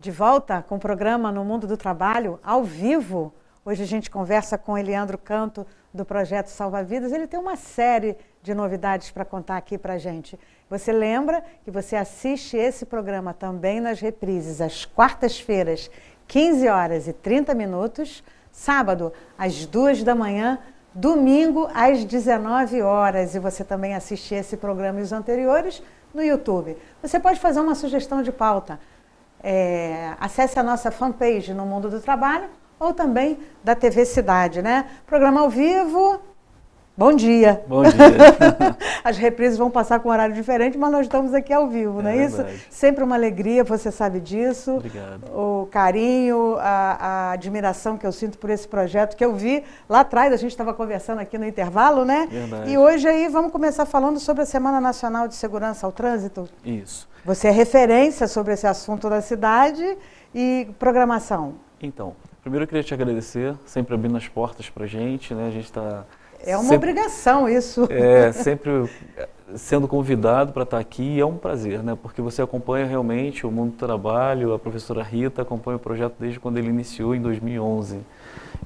De volta com o programa No Mundo do Trabalho, ao vivo. Hoje a gente conversa com Eliandro Canto, do Projeto Salva Vidas. Ele tem uma série de novidades para contar aqui para a gente. Você lembra que você assiste esse programa também nas reprises, às quartas-feiras, 15 horas e 30 minutos, sábado, às 2 da manhã, domingo, às 19 horas. E você também assiste esse programa e os anteriores no YouTube. Você pode fazer uma sugestão de pauta. Acesse a nossa fanpage No Mundo do Trabalho ou também da TV Cidade, né? Programa ao vivo. Bom dia. Bom dia. As reprises vão passar com um horário diferente, mas nós estamos aqui ao vivo, não é isso? Verdade. Sempre uma alegria, você sabe disso. Obrigado. O carinho, a admiração que eu sinto por esse projeto, que eu vi lá atrás, a gente estava conversando aqui no intervalo, né? Verdade. E hoje aí vamos começar falando sobre a Semana Nacional de Segurança ao Trânsito. Isso. Você é referência sobre esse assunto da cidade e programação. Então, primeiro eu queria te agradecer, sempre abrindo as portas para a gente, né? A gente está... É uma obrigação isso. Sempre sendo convidado para estar aqui, é um prazer, né? Porque você acompanha realmente o Mundo do Trabalho, a professora Rita acompanha o projeto desde quando ele iniciou em 2011.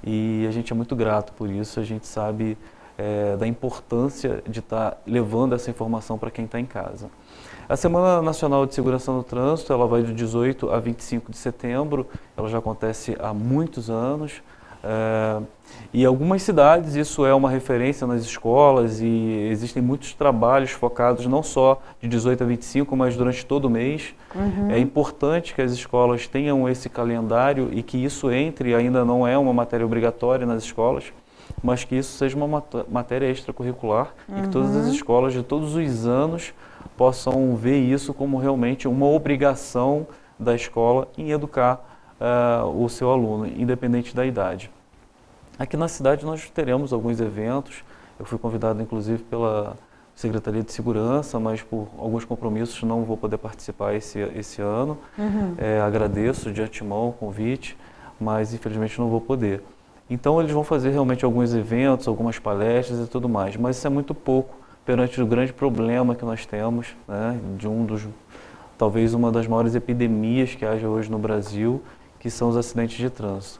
E a gente é muito grato por isso, a gente sabe da importância de estar levando essa informação para quem está em casa. A Semana Nacional de Segurança no Trânsito, ela vai de 18 a 25 de setembro, ela já acontece há muitos anos. E em algumas cidades isso é uma referência nas escolas e existem muitos trabalhos focados não só de 18 a 25, mas durante todo o mês. Uhum. É importante que as escolas tenham esse calendário e que isso entre, ainda não é uma matéria obrigatória nas escolas, mas que isso seja uma matéria extracurricular e que todas as escolas de todos os anos possam ver isso como realmente uma obrigação da escola em educar o seu aluno, independente da idade. Aqui na cidade nós teremos alguns eventos, eu fui convidado inclusive pela Secretaria de Segurança, mas por alguns compromissos não vou poder participar esse ano. Agradeço de antemão o convite, mas infelizmente não vou poder. Então eles vão fazer realmente alguns eventos, algumas palestras e tudo mais, mas isso é muito pouco perante o grande problema que nós temos, né, talvez uma das maiores epidemias que haja hoje no Brasil, que são os acidentes de trânsito,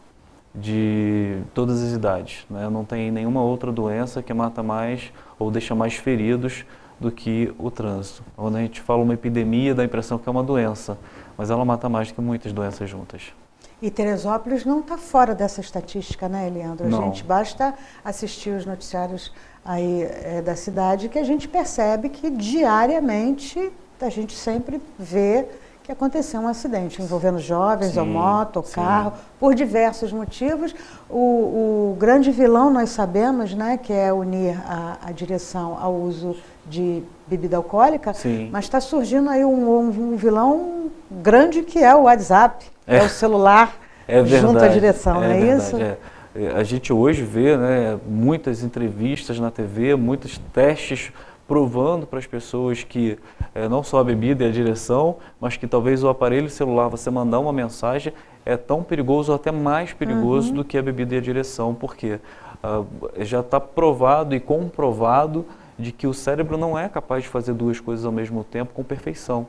de todas as idades, né? Não tem nenhuma outra doença que mata mais ou deixa mais feridos do que o trânsito. Quando a gente fala uma epidemia, dá a impressão que é uma doença, mas ela mata mais do que muitas doenças juntas. E Teresópolis não está fora dessa estatística, né, Eliandro? Não. A gente basta assistir os noticiários aí da cidade que a gente percebe que diariamente a gente sempre vê que aconteceu um acidente envolvendo jovens, ou moto, ou carro, por diversos motivos. O grande vilão, nós sabemos, né, que é unir a direção ao uso de bebida alcoólica, mas está surgindo aí um vilão grande que é o WhatsApp, é o celular junto à direção, não é isso? A gente hoje vê, né, muitas entrevistas na TV, muitos testes provando para as pessoas que não só a bebida e a direção, mas que talvez o aparelho celular, você mandar uma mensagem, é tão perigoso ou até mais perigoso do que a bebida e a direção, porque já está provado e comprovado de que o cérebro não é capaz de fazer duas coisas ao mesmo tempo com perfeição.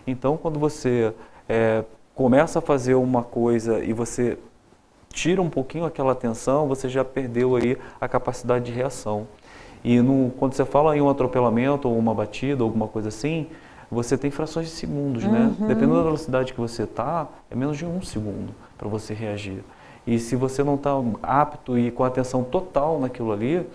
Então, quando você começa a fazer uma coisa e você tira um pouquinho aquela atenção, você já perdeu aí a capacidade de reação. E quando você fala em um atropelamento ou uma batida ou alguma coisa assim, você tem frações de segundos, né? Dependendo da velocidade que você está, é menos de 1 segundo para você reagir. E se você não está apto e com atenção total naquilo ali,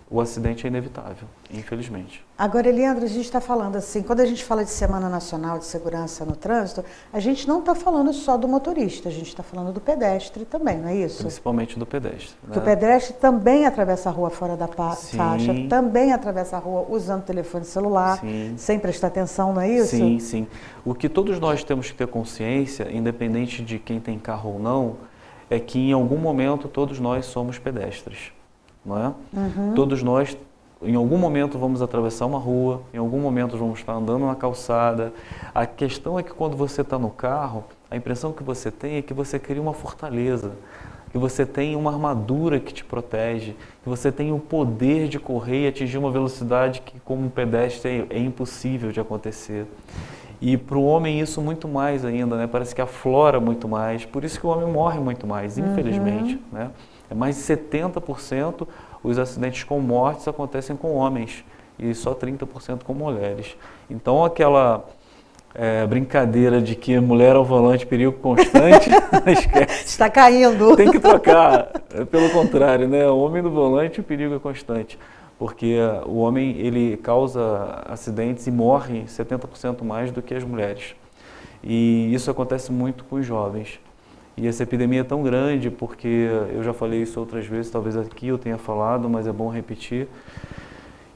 o acidente é inevitável, infelizmente. Agora, Eliandro, a gente está falando assim, quando a gente fala de Semana Nacional de Segurança no Trânsito, a gente não está falando só do motorista, a gente está falando do pedestre também, não é isso? Principalmente do pedestre. Porque o pedestre também atravessa a rua fora da faixa, também atravessa a rua usando telefone celular, sem prestar atenção, não é isso? Sim, sim. O que todos nós temos que ter consciência, independente de quem tem carro ou não, é que em algum momento todos nós somos pedestres. Não é? Todos nós, em algum momento, vamos atravessar uma rua, em algum momento vamos estar andando na calçada. A questão é que quando você está no carro, a impressão que você tem é que você cria uma fortaleza, que você tem uma armadura que te protege, que você tem o poder de correr e atingir uma velocidade que, como pedestre, é impossível de acontecer. E para o homem isso muito mais ainda, né? Parece que aflora muito mais, por isso que o homem morre muito mais, infelizmente, né? É mais de 70% os acidentes com mortes acontecem com homens e só 30% com mulheres. Então aquela brincadeira de que mulher ao volante, perigo constante, esquece. Está caindo. Tem que trocar, pelo contrário, né? O homem no volante, o perigo é constante. Porque o homem, ele causa acidentes e morre 70% mais do que as mulheres. E isso acontece muito com os jovens. E essa epidemia é tão grande, porque eu já falei isso outras vezes, talvez aqui eu tenha falado, mas é bom repetir,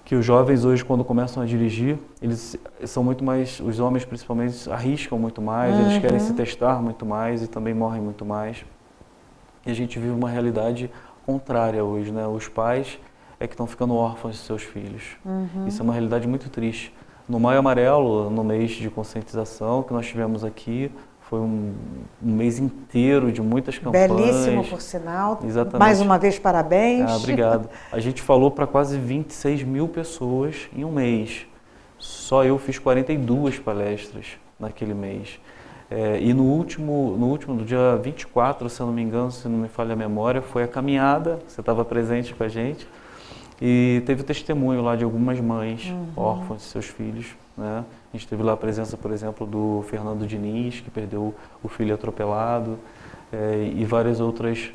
que os jovens hoje, quando começam a dirigir, eles são muito mais, os homens principalmente, arriscam muito mais, eles querem se testar muito mais e também morrem muito mais. E a gente vive uma realidade contrária hoje, né? Os pais é que estão ficando órfãos de seus filhos. Isso é uma realidade muito triste. No Maio Amarelo, no mês de conscientização que nós tivemos aqui, foi um mês inteiro de muitas campanhas. Belíssimo, por sinal. Exatamente. Mais uma vez, parabéns. Obrigado. A gente falou para quase 26 mil pessoas em um mês. Só eu fiz 42 palestras naquele mês. E no dia 24, se eu não me engano, se não me falha a memória, foi a caminhada, você estava presente com a gente. E teve o testemunho lá de algumas mães órfãs de seus filhos, né? A gente teve lá a presença, por exemplo, do Fernando Diniz, que perdeu o filho atropelado, e várias outras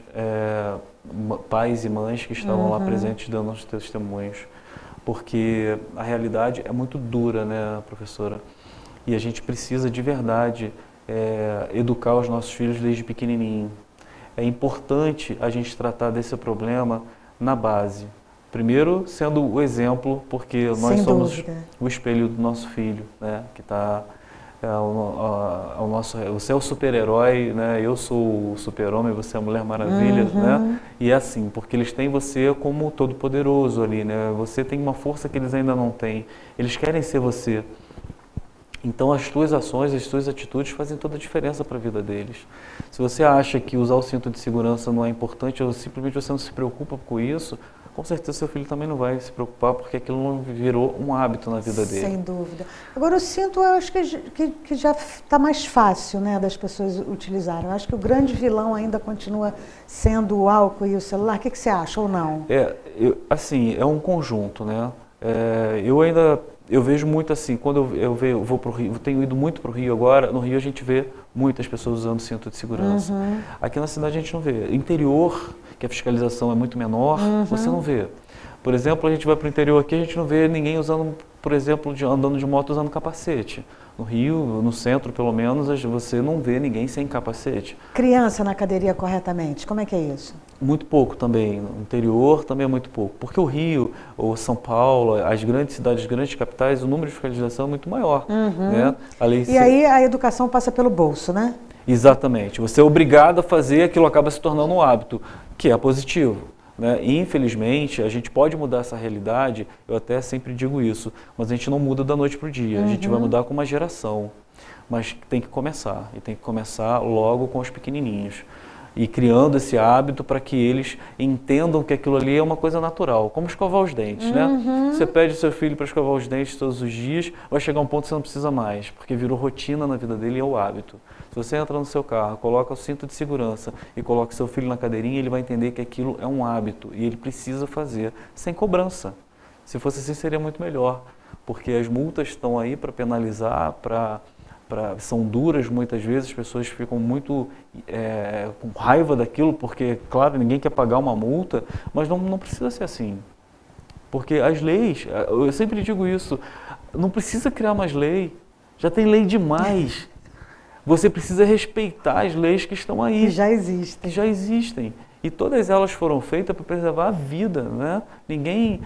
pais e mães que estavam lá presentes dando os testemunhos. Porque a realidade é muito dura, né, professora? E a gente precisa de verdade educar os nossos filhos desde pequenininho. É importante a gente tratar desse problema na base. Primeiro, sendo o exemplo, porque nós somos o espelho do nosso filho, né? Que está você é o super-herói, né? Eu sou o super-homem, você é a Mulher Maravilha, né? E é assim, porque eles têm você como todo-poderoso ali, né? Você tem uma força que eles ainda não têm. Eles querem ser você. Então as tuas ações, as tuas atitudes fazem toda a diferença para a vida deles. Se você acha que usar o cinto de segurança não é importante ou simplesmente você não se preocupa com isso, com certeza seu filho também não vai se preocupar, porque aquilo não virou um hábito na vida dele. Sem dúvida. Agora, o cinto, eu acho que já está mais fácil, né, das pessoas utilizarem. Eu acho que o grande vilão ainda continua sendo o álcool e o celular. O que você acha ou não? Assim, é um conjunto, né? Eu vejo muito assim, quando eu vou para o Rio, eu tenho ido muito para o Rio agora, no Rio a gente vê muitas pessoas usando cinto de segurança. Aqui na cidade a gente não vê. Interior, que a fiscalização é muito menor, você não vê. Por exemplo, a gente vai para o interior aqui, a gente não vê ninguém usando, por exemplo, andando de moto usando capacete. No Rio, no centro pelo menos, você não vê ninguém sem capacete. Criança na cadeirinha corretamente, como é que é isso? Muito pouco também, no interior também é muito pouco. Porque o Rio, ou São Paulo, as grandes cidades, as grandes capitais, o número de fiscalização é muito maior. Né? Aí a educação passa pelo bolso, né? Exatamente. Você é obrigado a fazer, aquilo acaba se tornando um hábito, que é positivo. Né? E, infelizmente, a gente pode mudar essa realidade, eu até sempre digo isso, mas a gente não muda da noite para o dia, a gente vai mudar com uma geração, mas tem que começar, e tem que começar logo com os pequenininhos, e criando esse hábito para que eles entendam que aquilo ali é uma coisa natural, como escovar os dentes, né? Você pede ao seu filho para escovar os dentes todos os dias, vai chegar um ponto que você não precisa mais, porque virou rotina na vida dele e é o hábito. Se você entra no seu carro, coloca o cinto de segurança e coloca seu filho na cadeirinha, ele vai entender que aquilo é um hábito e ele precisa fazer sem cobrança. Se fosse assim, seria muito melhor, porque as multas estão aí para penalizar, são duras muitas vezes, as pessoas ficam muito com raiva daquilo, porque, claro, ninguém quer pagar uma multa, mas não precisa ser assim. Porque as leis, eu sempre digo isso, não precisa criar mais lei, já tem lei demais. Você precisa respeitar as leis que estão aí. Que já existem. Que já existem. E todas elas foram feitas para preservar a vida, né? Ninguém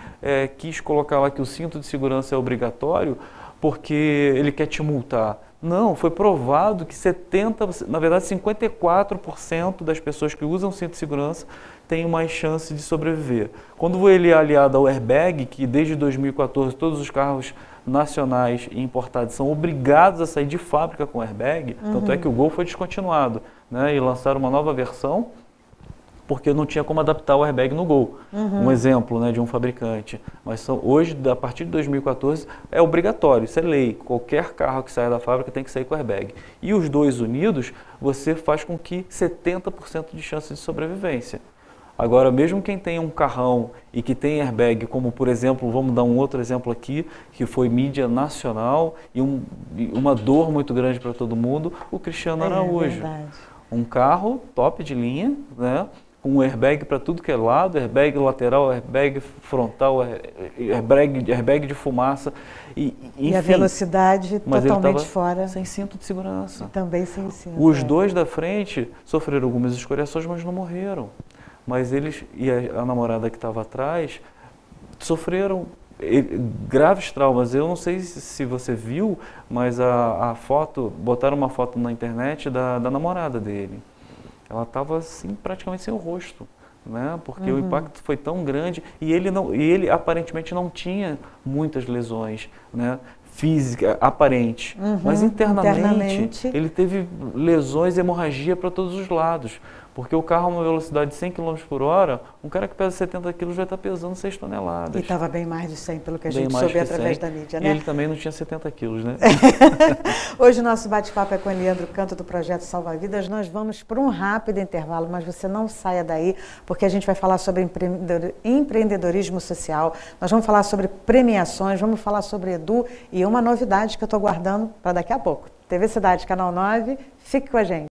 quis colocar lá que o cinto de segurança é obrigatório porque ele quer te multar. Não, foi provado que 54% das pessoas que usam cinto de segurança têm mais chance de sobreviver. Quando ele é aliado ao airbag, que desde 2014 todos os carros nacionais e importados são obrigados a sair de fábrica com airbag, tanto é que o Gol foi descontinuado, né, e lançaram uma nova versão, porque não tinha como adaptar o airbag no Gol. Um exemplo, né, de um fabricante. Mas hoje, a partir de 2014, é obrigatório, isso é lei. Qualquer carro que saia da fábrica tem que sair com airbag. E os dois unidos, você faz com que 70% de chance de sobrevivência. Agora, mesmo quem tem um carrão e que tem airbag, como por exemplo, vamos dar um outro exemplo aqui, que foi mídia nacional e uma dor muito grande para todo mundo, o Cristiano Araújo. Verdade. Um carro top de linha, né? Com airbag para tudo que é lado, airbag lateral, airbag frontal, airbag de fumaça. Enfim, e a velocidade mas totalmente ele fora. Sem cinto de segurança. Também sem cinto. Os dois da frente sofreram algumas escoriações, mas não morreram. Mas eles e a namorada que estava atrás sofreram graves traumas. Eu não sei se você viu, mas a foto, botaram uma foto na internet da namorada dele. Ela estava assim, praticamente sem o rosto, né? Porque o impacto foi tão grande e ele aparentemente não tinha muitas lesões, né? Física, aparente, mas internamente ele teve lesões e hemorragia para todos os lados. Porque o carro a uma velocidade de 100 km por hora, um cara que pesa 70 quilos vai estar pesando 6 toneladas. E estava bem mais de 100, pelo que a gente soube através da mídia, né? E ele também não tinha 70 quilos, né? Hoje o nosso bate-papo é com o Leandro Canto, do Projeto Salva Vidas. Nós vamos por um rápido intervalo, mas você não saia daí, porque a gente vai falar sobre empreendedorismo social, nós vamos falar sobre premiações, vamos falar sobre Edu e uma novidade que eu estou guardando para daqui a pouco. TV Cidade, Canal 9, fique com a gente.